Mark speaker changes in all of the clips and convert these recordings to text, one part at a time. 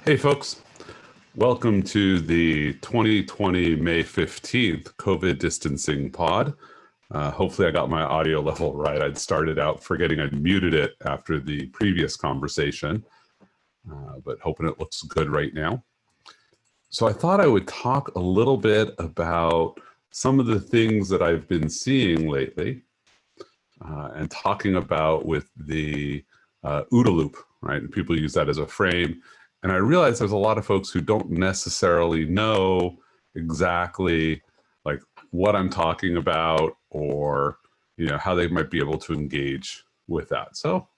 Speaker 1: Hey folks, welcome to the 2020 May 15th COVID distancing pod. Hopefully I got my audio level right. I'd started out forgetting I'd muted it after the previous conversation, but hoping it looks good right now. So I thought I would talk a little bit about some of the things that I've been seeing lately and talking about with the OODA loop, right? And people use that as a frame. And I realize there's a lot of folks who don't necessarily know exactly like what I'm talking about or, how they might be able to engage with that. So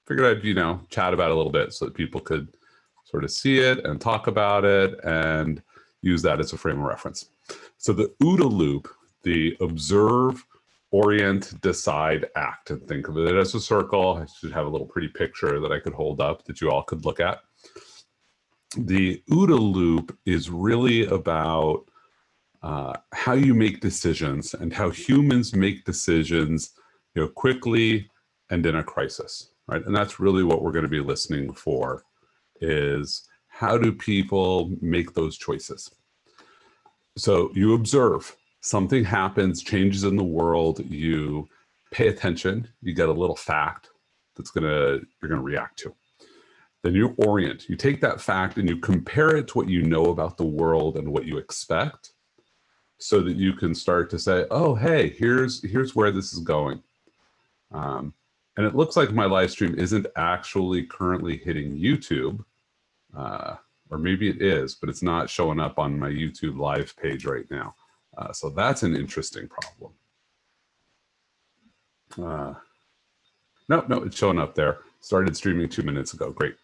Speaker 1: figured I'd, chat about it a little bit so that people could sort of see it and talk about it and use that as a frame of reference. So the OODA loop, the observe, orient, decide, act, and think of it as a circle. I should have a little pretty picture that I could hold up that you all could look at. The OODA loop is really about how you make decisions and how humans make decisions, quickly and in a crisis, right? And that's really what we're going to be listening for, is how do people make those choices? So you observe, something happens, changes in the world, you pay attention, you get a little fact you're going to react to. Then you orient. You take that fact and you compare it to what you know about the world and what you expect, so that you can start to say, oh, hey, here's where this is going. And it looks like my live stream isn't actually currently hitting YouTube, or maybe it is, but it's not showing up on my YouTube live page right now. So that's an interesting problem. No, it's showing up there. Started streaming 2 minutes ago. Great.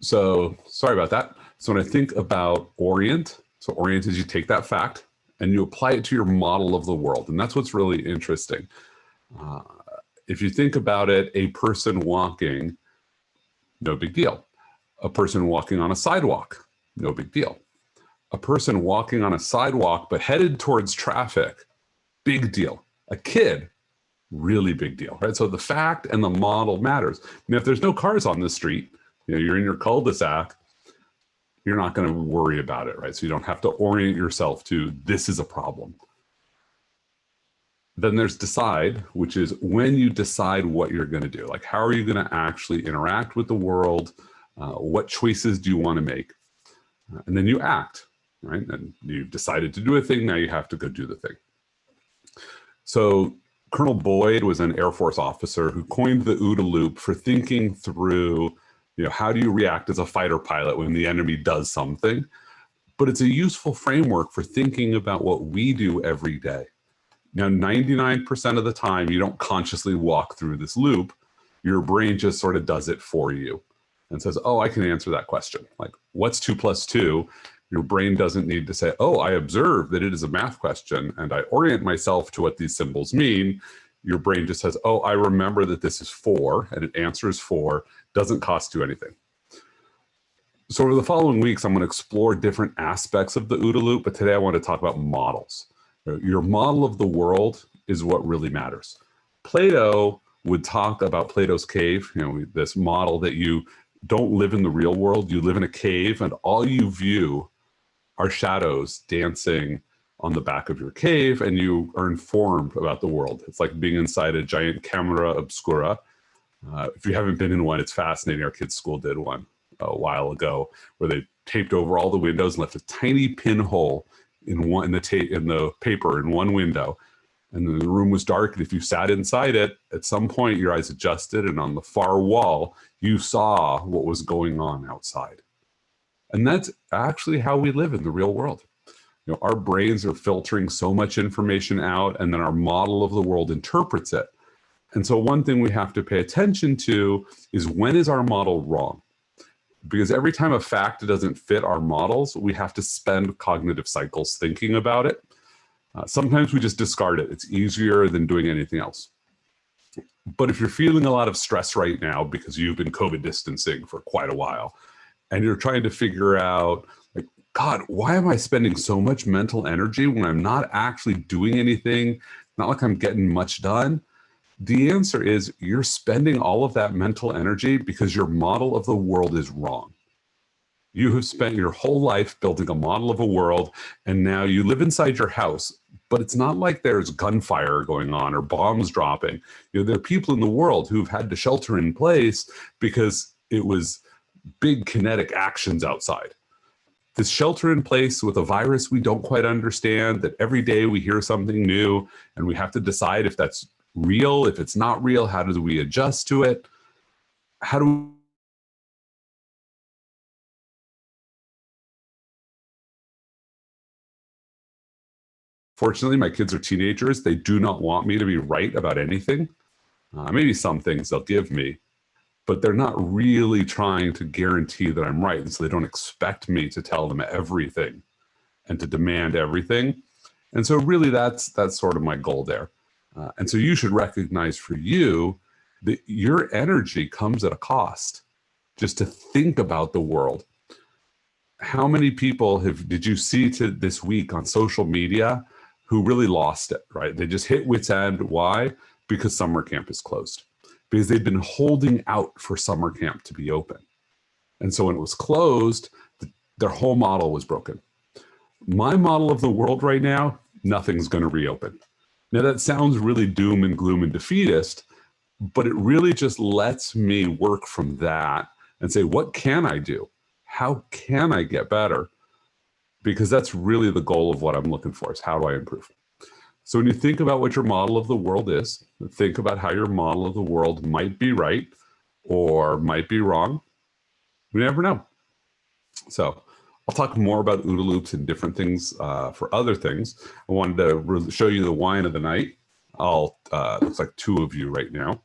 Speaker 1: So sorry about that. So when I think about orient, so orient is you take that fact and you apply it to your model of the world. And that's what's really interesting. If you think about it, a person walking, no big deal. A person walking on a sidewalk, no big deal. A person walking on a sidewalk but headed towards traffic, big deal. A kid, really big deal, right? So the fact and the model matters. And if there's no cars on the street, you're in your cul-de-sac, you're not going to worry about it, right? So you don't have to orient yourself to this is a problem. Then there's decide, which is when you decide what you're going to do. Like, how are you going to actually interact with the world? What choices do you want to make? And then you act, right? And you've decided to do a thing, now you have to go do the thing. So Colonel Boyd was an Air Force officer who coined the OODA loop for thinking through, how do you react as a fighter pilot when the enemy does something? But it's a useful framework for thinking about what we do every day. Now, 99% of the time, you don't consciously walk through this loop. Your brain just sort of does it for you and says, oh, I can answer that question. Like, what's 2 + 2? Your brain doesn't need to say, oh, I observe that it is a math question and I orient myself to what these symbols mean. Your brain just says, oh, I remember that this is 4 and it answers 4, doesn't cost you anything. So over the following weeks, I'm going to explore different aspects of the OODA loop, but today I want to talk about models. Your model of the world is what really matters. Plato would talk about Plato's cave, this model that you don't live in the real world, you live in a cave and all you view are shadows dancing on the back of your cave and you are informed about the world. It's like being inside a giant camera obscura. If you haven't been in one, it's fascinating. Our kids' school did one a while ago where they taped over all the windows and left a tiny pinhole in the paper in one window. And then the room was dark. And if you sat inside it, at some point your eyes adjusted and on the far wall, you saw what was going on outside. And that's actually how we live in the real world. Our brains are filtering so much information out and then our model of the world interprets it. And so one thing we have to pay attention to is, when is our model wrong? Because every time a fact doesn't fit our models, we have to spend cognitive cycles thinking about it. Sometimes we just discard it. It's easier than doing anything else. But if you're feeling a lot of stress right now because you've been COVID distancing for quite a while, and you're trying to figure out, like, God, why am I spending so much mental energy when I'm not actually doing anything? Not like I'm getting much done. The answer is you're spending all of that mental energy because your model of the world is wrong. You have spent your whole life building a model of a world, and now you live inside your house, but it's not like there's gunfire going on or bombs dropping. There are people in the world who've had to shelter in place because it was big kinetic actions outside. This shelter in place with a virus we don't quite understand, that every day we hear something new and we have to decide if that's real, if it's not real, how do we adjust to it? How do Fortunately, my kids are teenagers. They do not want me to be right about anything. Maybe some things they'll give me, but they're not really trying to guarantee that I'm right. And so they don't expect me to tell them everything and to demand everything. And so really that's sort of my goal there. And so you should recognize for you that your energy comes at a cost. Just to think about the world. How many people did you see this week on social media who really lost it, right? They just hit wit's end. Why? Because summer camp is closed. Because they've been holding out for summer camp to be open. And so when it was closed, their whole model was broken. My model of the world right now, nothing's going to reopen. Now that sounds really doom and gloom and defeatist, but it really just lets me work from that and say, what can I do? How can I get better? Because that's really the goal of what I'm looking for, is how do I improve? So when you think about what your model of the world is, think about how your model of the world might be right or might be wrong. We never know. So I'll talk more about OODA loops and different things for other things. I wanted to show you the wine of the night. Looks like two of you right now.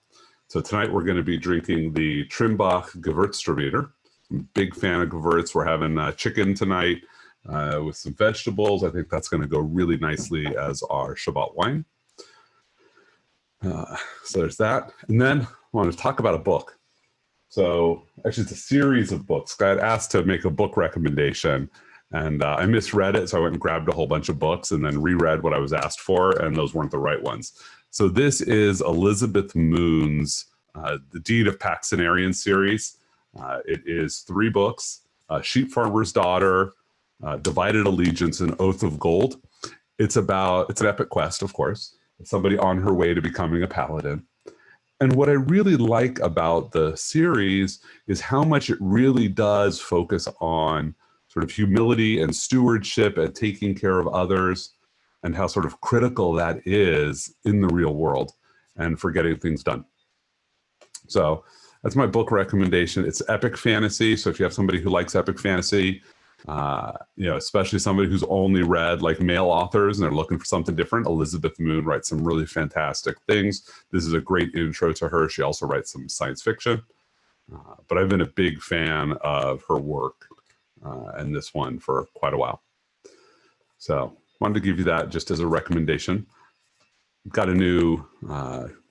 Speaker 1: So tonight we're going to be drinking the Trimbach Gewürztraminer. I'm a big fan of Gewürz. We're having chicken tonight with some vegetables. I think that's going to go really nicely as our Shabbat wine. So there's that. And then I want to talk about a book. So actually it's a series of books. I got asked to make a book recommendation and I misread it. So I went and grabbed a whole bunch of books and then reread what I was asked for, and those weren't the right ones. So this is Elizabeth Moon's The Deed of Paxenarian series. It is 3 books, Sheep Farmer's Daughter, Divided Allegiance, and Oath of Gold. It's an epic quest, of course. It's somebody on her way to becoming a paladin. And what I really like about the series is how much it really does focus on sort of humility and stewardship and taking care of others, and how sort of critical that is in the real world and for getting things done. So that's my book recommendation. It's epic fantasy. So if you have somebody who likes epic fantasy, especially somebody who's only read like male authors and they're looking for something different, Elizabeth Moon writes some really fantastic things. This is a great intro to her. She also writes some science fiction, but I've been a big fan of her work and this one for quite a while. So wanted to give you that just as a recommendation. Got a new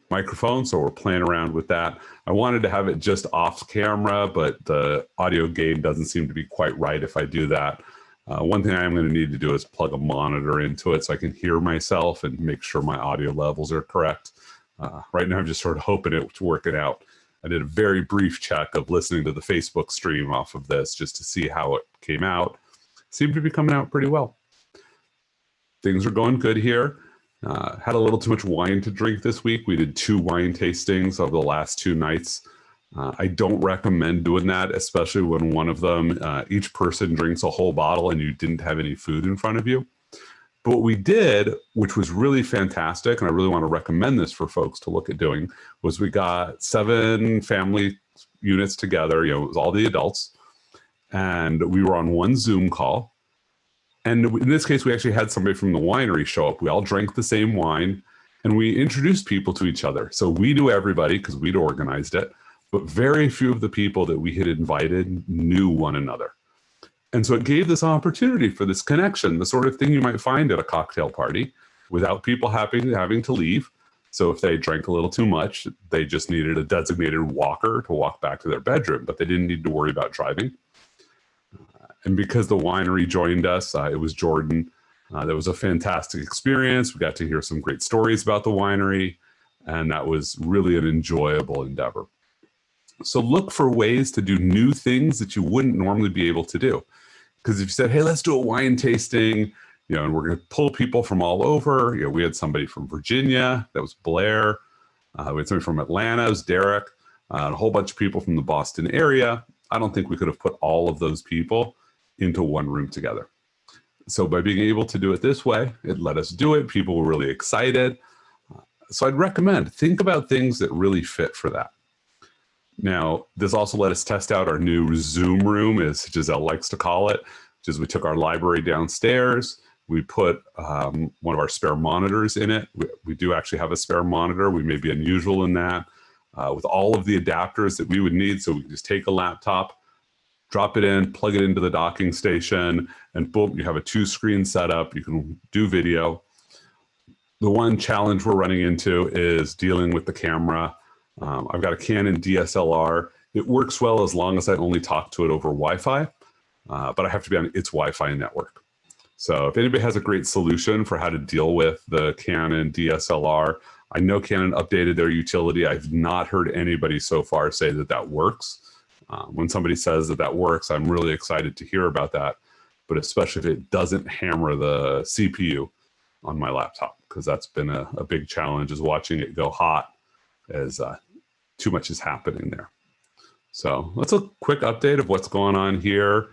Speaker 1: microphone, so we're playing around with that. I wanted to have it just off camera, but the audio gain doesn't seem to be quite right if I do that. One thing I am going to need to do is plug a monitor into it so I can hear myself and make sure my audio levels are correct. Right now I'm just sort of hoping it's working out. I did a very brief check of listening to the Facebook stream off of this just to see how it came out. Seemed to be coming out pretty well. Things are going good here. Had a little too much wine to drink this week. We did 2 wine tastings over the last 2 nights. I don't recommend doing that, especially when one of them, each person drinks a whole bottle and you didn't have any food in front of you. But what we did, which was really fantastic, and I really want to recommend this for folks to look at doing, was we got 7 family units together. It was all the adults, and we were on one Zoom call. And in this case, we actually had somebody from the winery show up. We all drank the same wine, and we introduced people to each other. So we knew everybody because we'd organized it, but very few of the people that we had invited knew one another. And so it gave this opportunity for this connection, the sort of thing you might find at a cocktail party without people having to leave. So if they drank a little too much, they just needed a designated walker to walk back to their bedroom, but they didn't need to worry about driving. And because the winery joined us, it was Jordan. That was a fantastic experience. We got to hear some great stories about the winery, and that was really an enjoyable endeavor. So look for ways to do new things that you wouldn't normally be able to do. Because if you said, hey, let's do a wine tasting, and we're going to pull people from all over. We had somebody from Virginia, that was Blair. We had somebody from Atlanta, it was Derek, and a whole bunch of people from the Boston area. I don't think we could have put all of those people into one room together. So by being able to do it this way, it let us do it. People were really excited. So I'd recommend, think about things that really fit for that. Now, this also let us test out our new Zoom room, as Giselle likes to call it, which is we took our library downstairs. We put one of our spare monitors in it. We do actually have a spare monitor. We may be unusual in that, with all of the adapters that we would need. So we can just take a laptop, drop it in, plug it into the docking station, and boom, you have a 2-screen setup. You can do video. The one challenge we're running into is dealing with the camera. I've got a Canon DSLR. It works well as long as I only talk to it over Wi-Fi, but I have to be on its Wi-Fi network. So if anybody has a great solution for how to deal with the Canon DSLR, I know Canon updated their utility. I've not heard anybody so far say that that works. When somebody says that that works, I'm really excited to hear about that, but especially if it doesn't hammer the CPU on my laptop, because that's been a big challenge, is watching it go hot as too much is happening there. So that's a quick update of what's going on here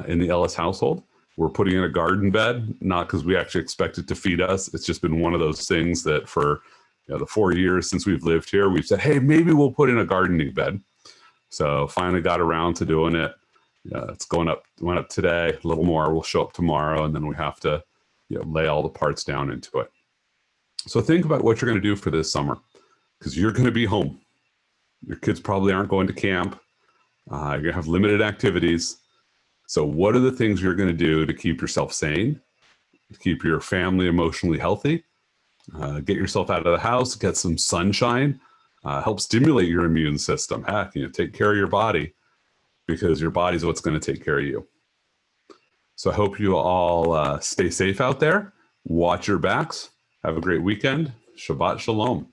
Speaker 1: in the Ellis household. We're putting in a garden bed, not because we actually expect it to feed us. It's just been one of those things that for the 4 years since we've lived here, we've said, hey, maybe we'll put in a gardening bed. So finally got around to doing it. It's went up today, a little more will show up tomorrow, and then we have to lay all the parts down into it. So think about what you're going to do for this summer, because you're going to be home. Your kids probably aren't going to camp. You're going to have limited activities. So what are the things you're going to do to keep yourself sane, to keep your family emotionally healthy, get yourself out of the house, get some sunshine, help stimulate your immune system. Heck, take care of your body, because your body's what's going to take care of you. So I hope you all stay safe out there. Watch your backs. Have a great weekend. Shabbat Shalom.